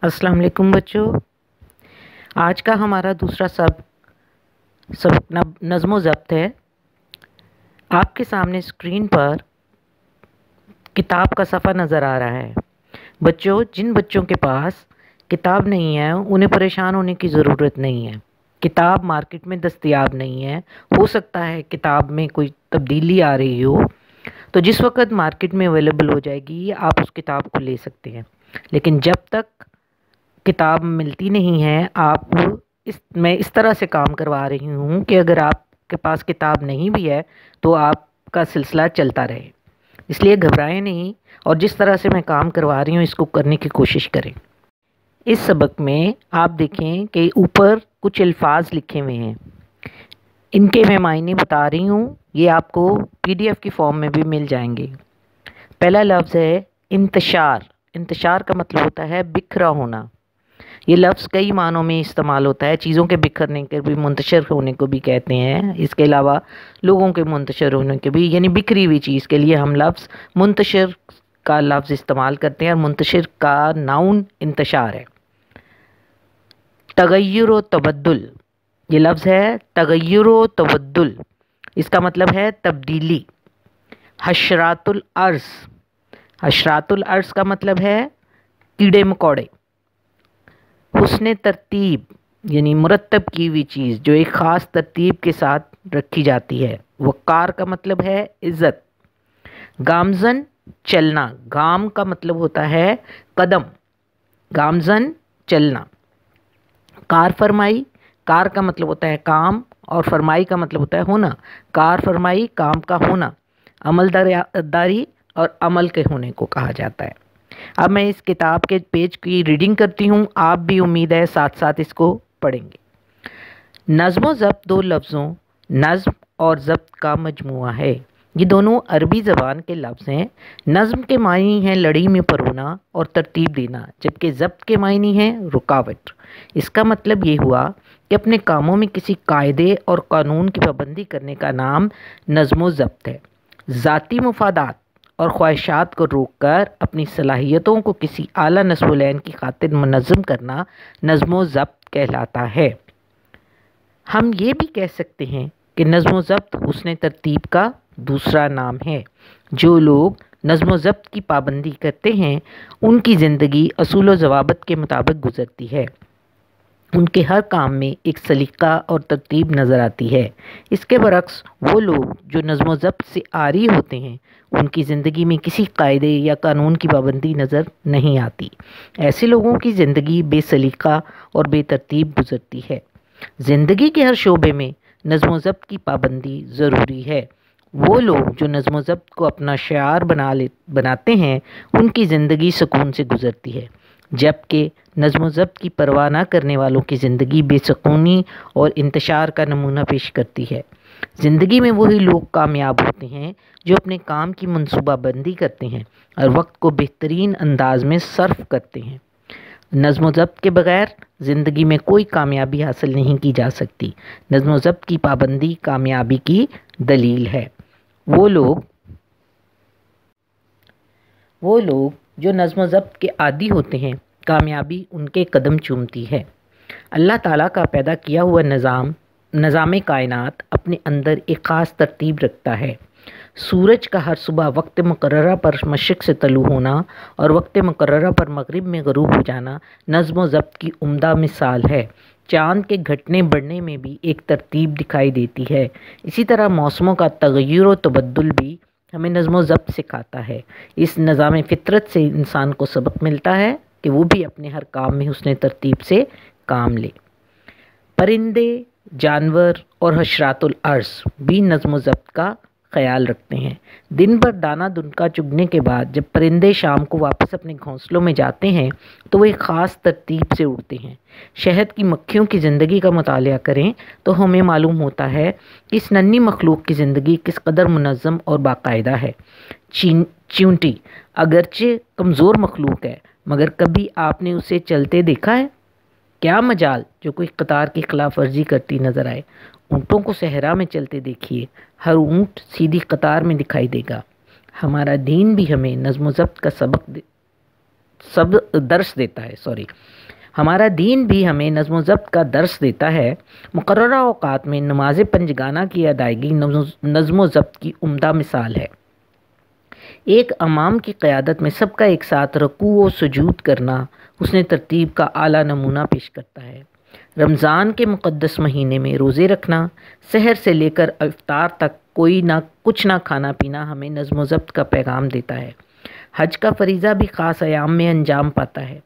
अस्सलाम वालेकुम बच्चों। आज का हमारा दूसरा सबक नज़्म व ज़ब्त है। आपके सामने स्क्रीन पर किताब का सफ़ा नज़र आ रहा है। बच्चों, जिन बच्चों के पास किताब नहीं है उन्हें परेशान होने की ज़रूरत नहीं है। किताब मार्केट में दस्तयाब नहीं है। हो सकता है किताब में कोई तब्दीली आ रही हो, तो जिस वक्त मार्केट में अवेलेबल हो जाएगी आप उस किताब को ले सकते हैं। लेकिन जब तक किताब मिलती नहीं है, मैं इस तरह से काम करवा रही हूँ कि अगर आपके पास किताब नहीं भी है तो आपका सिलसिला चलता रहे। इसलिए घबराएं नहीं और जिस तरह से मैं काम करवा रही हूँ इसको करने की कोशिश करें। इस सबक में आप देखें कि ऊपर कुछ अल्फाज लिखे हुए हैं, इनके मैं मायने बता रही हूँ। ये आपको PDF की फॉर्म में भी मिल जाएंगे। पहला लफ्ज़ है इंतशार। इंतशार का मतलब होता है बिखरा होना। ये लफ्ज़ कई मानों में इस्तेमाल होता है। चीज़ों के बिखरने के भी, मुंतशर होने को भी कहते हैं। इसके अलावा लोगों के मुंतशर होने के भी, यानी बिखरी हुई चीज़ के लिए हम लफ्ज़ मुंतशर का लफ्ज़ इस्तेमाल करते हैं और मुंतशर का नाउन इंतशार है। तगय्युर व तबद्दुल, ये लफ्ज़ है तगय्युर व तबद्दुल, इसका मतलब है तब्दीली। हशरातुल अर्ज़, हशरातुल अर्ज़ का मतलब है कीड़े मकोड़े। हुस्न तरतीब, यानी मुरतब की हुई चीज़ जो एक ख़ास तरतीब के साथ रखी जाती है। वक़ार का मतलब है इज़्ज़त। गामज़न चलना, गाम का मतलब होता है कदम, गामज़न चलना। कार फरमाई, कार का मतलब होता है काम और फरमाई का मतलब होता है होना। कार फरमाई काम का होना, अमलदारी और अमल के होने को कहा जाता है। अब मैं इस किताब के पेज की रीडिंग करती हूँ, आप भी उम्मीद है साथ साथ इसको पढ़ेंगे। नज़्म व ज़ब्त दो लफ्ज़ों नज़्म और ज़ब्त का मजमुआ है। ये दोनों अरबी ज़बान के लफ्ज़ हैं। नज़्म के मायने हैं लड़ी में परोना और तरतीब देना, जबकि ज़ब्त के मायने हैं रुकावट। इसका मतलब ये हुआ कि अपने कामों में किसी कायदे और कानून की पाबंदी करने का नाम नज़्म व ज़ब्त है। ज़ाती मुफादात और ख्वाहिशात को रोककर अपनी सलाहियतों को किसी आला नस्बुलैन की खातिर मुनज़्ज़म करना नज़्म व ज़ब्त कहलाता है। हम ये भी कह सकते हैं कि नज़्म व ज़ब्त हुस्न तरतीब का दूसरा नाम है। जो लोग नज़्म व ज़ब्त की पाबंदी करते हैं उनकी ज़िंदगी असूल व ज़वाबित के मुताबिक गुज़रती है। उनके हर काम में एक सलीका और तरतीब नज़र आती है। इसके बरक्स वो लोग जो नज़्म व ज़ब्त से आरी होते हैं उनकी ज़िंदगी में किसी कायदे या कानून की पाबंदी नज़र नहीं आती। ऐसे लोगों की ज़िंदगी बेसलीका और बेतरतीब गुज़रती है। ज़िंदगी के हर शोबे में नज़्म व ज़ब्त की पाबंदी ज़रूरी है। वो लोग जो नज़्म व ज़ब्त को अपना शिआर बनाते हैं उनकी ज़िंदगी सुकून से गुज़रती है, जबकि नज़्म व ज़ब्त की परवाह न करने वालों की ज़िंदगी बेसुकूनी और इंतशार का नमूना पेश करती है। ज़िंदगी में वही लोग कामयाब होते हैं जो अपने काम की मनसूबाबंदी करते हैं और वक्त को बेहतरीन अंदाज में सर्फ करते हैं। नज़्म व ज़ब्त के बग़ैर ज़िंदगी में कोई कामयाबी हासिल नहीं की जा सकती। नज़्म व ज़ब्त की पाबंदी कामयाबी की दलील है। वो लोग जो नज़्म व ज़ब्त के आदी होते हैं कामयाबी उनके कदम चूमती है। अल्लाह ताला का पैदा किया हुआ निज़ाम कायनात अपने अंदर एक ख़ास तरतीब रखता है। सूरज का हर सुबह वक्त मुकर्ररा पर मशरिक़ से तलू होना और वक्त मुकर्ररा पर मगरिब में ग़रूब हो जाना नज़्म व ज़ब्त की उम्दा मिसाल है। चाँद के घटने बढ़ने में भी एक तरतीब दिखाई देती है। इसी तरह मौसमों का तग़य्युर व तबद्दुल भी हमें नज़्म व ज़ब्त सिखाता है। इस निज़ाम फ़ितरत से इंसान को सबक मिलता है कि वो भी अपने हर काम में हुस्न तरतीब से काम ले। परिंदे, जानवर और हशरातुल अर्ज़ भी नज़्म व ज़ब्त का ख्याल रखते हैं। दिन भर दाना दुनका चुगने के बाद जब परिंदे शाम को वापस अपने घोंसलों में जाते हैं तो वो एक ख़ास तरतीब से उड़ते हैं। शहद की मक्खियों की ज़िंदगी का मुतालिया करें तो हमें मालूम होता है कि इस नन्ही मखलूक की ज़िंदगी किस कदर मुनज़्ज़म और बाकायदा है। चींटी अगरचे कमज़ोर मखलूक है, मगर कभी आपने उसे चलते देखा है? क्या मजाल जो कोई कतार की खिलाफ वर्जी करती नज़र आए। ऊँटों को सहरा में चलते देखिए, हर ऊँट सीधी कतार में दिखाई देगा। हमारा दीन भी हमें नज़्म व ज़ब्त का सबक درس دیتا ہے ہمارا دین بھی ہمیں نظم و ضبط کا درس دیتا ہے۔ مقررہ اوقات میں نماز پنجگانہ کی ادائیگی نظم و ضبط کی عمدہ مثال ہے۔ ایک امام کی قیادت میں سب کا ایک ساتھ رکوع و سجود کرنا حسن ترتیب کا اعلیٰ نمونہ پیش کرتا ہے۔ رمضان کے مقدس مہینے میں روزے رکھنا، سحر سے لے کر افطار تک کچھ نہ کھانا پینا ہمیں نظم و ضبط کا پیغام دیتا ہے۔ حج کا فریضہ بھی خاص ایام میں انجام پاتا ہے۔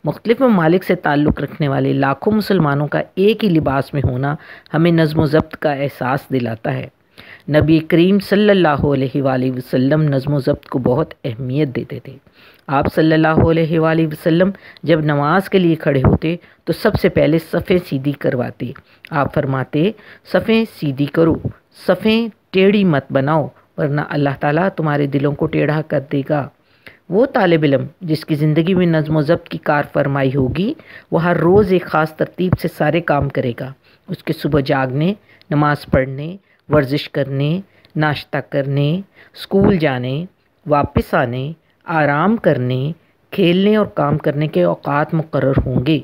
مختلف ممالک سے تعلق رکھنے والے لاکھوں مسلمانوں کا ایک ہی لباس میں ہونا ہمیں نظم و ضبط کا احساس دلاتا ہے۔ نبی کریم صلی اللہ علیہ وآلہ وسلم نظم و ضبط کو بہت اہمیت دیتے تھے۔ آپ صلی اللہ علیہ وآلہ وسلم جب نماز کے لیے کھڑے ہوتے تو سب سے پہلے صفیں سیدھی کرواتے۔ آپ فرماتے، صفیں سیدھی کرو، صفیں ٹیڑھی مت بناؤ ورنہ اللہ تعالیٰ تمہارے دلوں کو ٹیڑھا کر دے گا۔ وہ طالب علم جس کی زندگی میں نظم و ضبط کی کار فرمائی ہوگی وہ ہر روز ایک خاص ترتیب سے سارے کام کرے گا۔ اس کے صبح جاگنے، نماز پڑھنے، ورزش کرنے، ناشتہ کرنے، اسکول جانے، واپس آنے، آرام کرنے، کھیلنے اور کام کرنے کے اوقات مقرر ہوں گے۔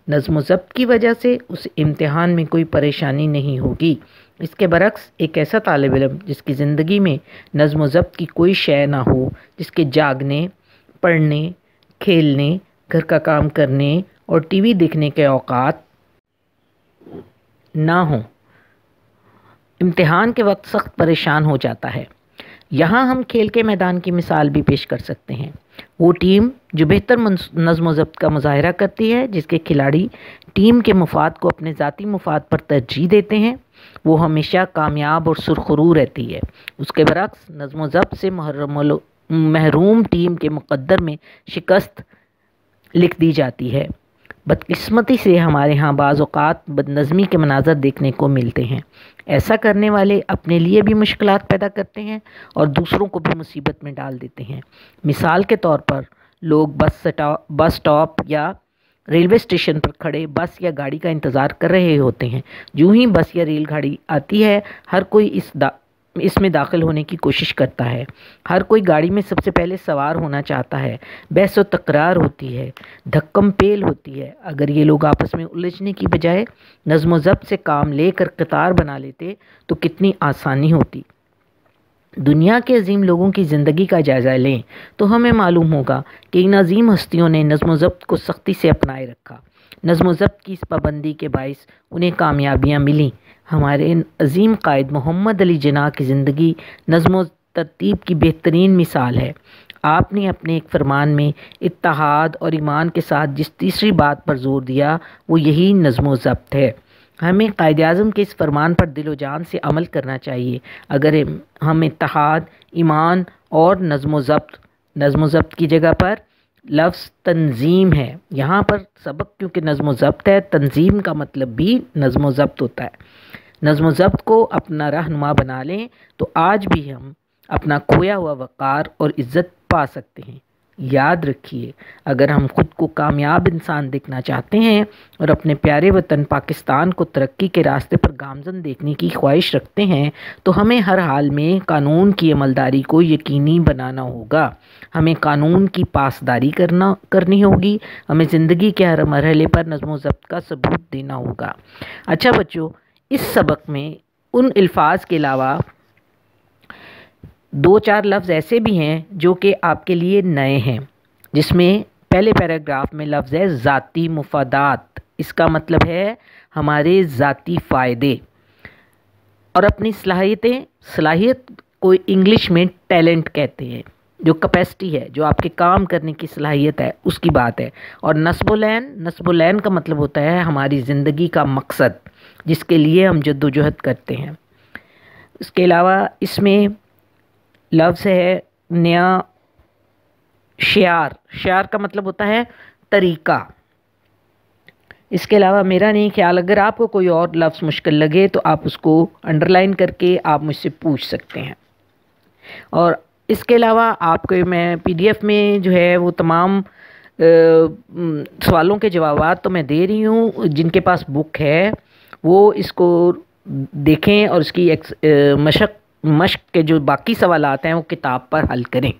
نظم و ضبط کی وجہ سے اس امتحان میں کوئی پریشانی نہیں ہوگی۔ اس کے برعکس ایک ایسا طالب علم جس کی زندگی میں نظم و ضبط کی کوئی شے نہ ہو، جس کے جاگنے، پڑھنے، کھیلنے، گھر کا کام کرنے اور ٹی وی دیکھنے کے اوقات نہ ہوں، امتحان کے وقت سخت پریشان ہو جاتا ہے۔ یہاں ہم کھیل کے میدان کی مثال بھی پیش کر سکتے ہیں۔ وہ ٹیم جو بہتر نظم و ضبط کا مظاہرہ کرتی ہے، جس کے کھلاڑی ٹیم کے مفاد کو اپنے ذاتی مفاد پر ترجیح دیتے ہیں، وہ ہمیشہ کامیاب اور سرخرو رہتی ہے۔ اس کے برعکس نظم و ضبط سے محروم ٹیم کے مقدر میں شکست لکھ دی جاتی ہے۔ بدقسمتی سے ہمارے ہاں بعض اوقات بد نظمی کے مناظر دیکھنے کو ملتے ہیں۔ ایسا کرنے والے اپنے لیے بھی مشکلات پیدا کرتے ہیں اور دوسروں کو بھی مصیبت میں ڈال دیتے ہیں۔ مثال کے طور پر لوگ بس سٹاپ یا ریلوے اسٹیشن پر کھڑے بس یا گاڑی کا انتظار کر رہے ہوتے ہیں۔ جو ہی بس یا ریل گاڑی آتی ہے، ہر کوئی اس میں داخل ہونے کی کوشش کرتا ہے۔ ہر کوئی گاڑی میں سب سے پہلے سوار ہونا چاہتا ہے۔ بحث و تکرار ہوتی ہے، دھکم پیل ہوتی ہے۔ اگر یہ لوگ آپس میں الجھنے کی بجائے نظم و ضبط سے کام لے کر قطار بنا لیتے تو کتنی آسانی ہوتی۔ دنیا کے عظیم لوگوں کی زندگی کا جائزہ لیں تو ہمیں معلوم ہوگا کہ ان عظیم ہستیوں نے نظم و ضبط کو سختی سے اپنائے رکھا۔ نظم و ضبط کی اس پابندی کے باعث انہیں کامیابیاں ملیں۔ ہمارے عظیم قائد محمد علی جناح کی زندگی نظم و ترتیب کی بہترین مثال ہے۔ آپ نے اپنے ایک فرمان میں اتحاد اور ایمان کے ساتھ جس تیسری بات پر زور دیا وہ یہی نظم و ضبط ہے۔ ہمیں قائد اعظم کے اس فرمان پر دل و جان سے عمل کرنا چاہیے۔ اگر ہم اتحاد، ایمان اور نظم و ضبط کی جگہ پر لفظ تنظیم ہے، یہاں پر سبق کیونکہ نظم و ضبط ہے، تنظیم کا مطلب بھی نظم و ضبط ہوتا ہے۔ نظم و ضبط کو اپنا رہنما بنا لیں تو آج بھی ہم اپنا کھویا ہوا وقار اور عزت پا سکتے ہیں۔ یاد رکھیے، اگر ہم خود کو کامیاب انسان دیکھنا چاہتے ہیں اور اپنے پیارے وطن پاکستان کو ترقی کے راستے پر گامزن دیکھنے کی خواہش رکھتے ہیں تو ہمیں ہر حال میں قانون کی عملداری کو یقینی بنانا ہوگا۔ ہمیں قانون کی پاسداری کرنی ہوگی۔ ہمیں زندگی کے ہر مرحلے پر نظم و ضبط کا ثبوت دینا ہوگا۔ اچھا بچوں، اس سبق میں ان الفاظ کے علاوہ 2-4 لفظ ایسے بھی ہیں جو کہ آپ کے لیے نئے ہیں، جس میں پہلے پیراگراف میں لفظ ہے ذاتی مفادات۔ اس کا مطلب ہے ہمارے ذاتی فائدے اور اپنی صلاحیت کو انگلش میں ٹیلنٹ کہتے ہیں، جو کیپیسٹی ہے، جو آپ کے کام کرنے کی صلاحیت ہے، اس کی بات ہے۔ اور نصب العین کا مطلب ہوتا ہے ہماری زندگی کا مقصد، جس کے لیے ہم جد و جہد کرتے ہیں۔ اس کے علاوہ اس میں لفظ ہے نیا شعار کا مطلب ہوتا ہے طریقہ۔ اس کے علاوہ میرا نہیں خیال، اگر آپ کو کوئی اور لفظ مشکل لگے تو آپ اس کو انڈر لائن کر کے آپ مجھ سے پوچھ سکتے ہیں۔ اور اس کے علاوہ آپ کو میں PDF میں جو ہے وہ تمام سوالوں کے جوابات تو میں دے رہی ہوں۔ جن کے پاس بک ہے وہ اس کو دیکھیں اور اس کی مشق کے جو باقی سوالات ہیں وہ کتاب پر حل کریں۔